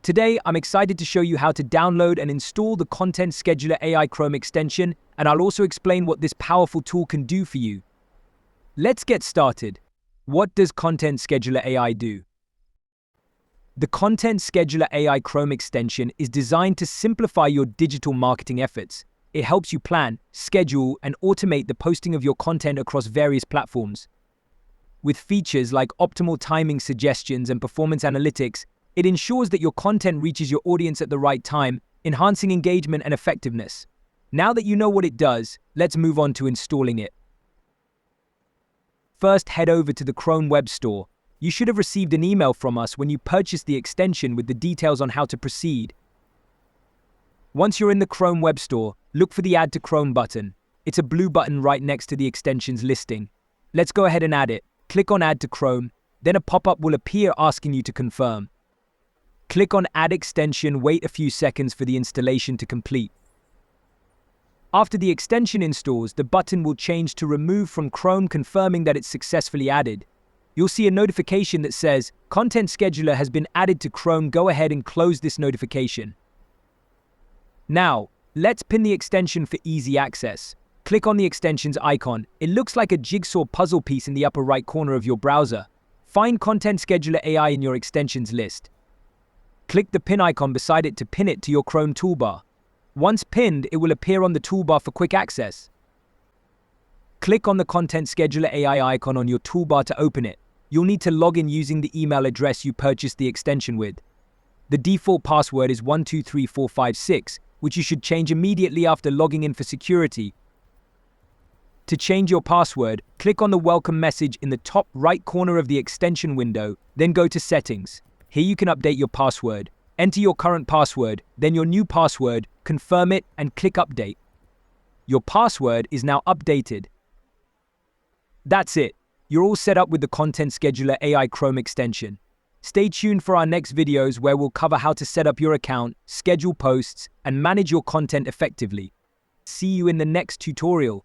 Today, I'm excited to show you how to download and install the Content Scheduler AI Chrome extension, and I'll also explain what this powerful tool can do for you. Let's get started. What does Content Scheduler AI do? The Content Scheduler AI Chrome extension is designed to simplify your digital marketing efforts. It helps you plan, schedule, and automate the posting of your content across various platforms. With features like optimal timing suggestions and performance analytics, it ensures that your content reaches your audience at the right time, enhancing engagement and effectiveness. Now that you know what it does, let's move on to installing it. First, head over to the Chrome Web Store. You should have received an email from us when you purchased the extension with the details on how to proceed. Once you're in the Chrome Web Store, look for the Add to Chrome button. It's a blue button right next to the extension's listing. Let's go ahead and add it. Click on Add to Chrome, then a pop-up will appear asking you to confirm. Click on Add Extension, wait a few seconds for the installation to complete. After the extension installs, the button will change to Remove from Chrome, confirming that it's successfully added. You'll see a notification that says, Content Scheduler has been added to Chrome. Go ahead and close this notification. Now, let's pin the extension for easy access. Click on the extension's icon. It looks like a jigsaw puzzle piece in the upper right corner of your browser. Find Content Scheduler AI in your extensions list. Click the pin icon beside it to pin it to your Chrome toolbar. Once pinned, it will appear on the toolbar for quick access. Click on the Content Scheduler AI icon on your toolbar to open it. You'll need to log in using the email address you purchased the extension with. The default password is 123456, which you should change immediately after logging in for security. To change your password, click on the welcome message in the top right corner of the extension window, then go to Settings. Here you can update your password. Enter your current password, then your new password, confirm it, and click Update. Your password is now updated. That's it. You're all set up with the Content Scheduler AI Chrome extension. Stay tuned for our next videos where we'll cover how to set up your account, schedule posts, and manage your content effectively. See you in the next tutorial.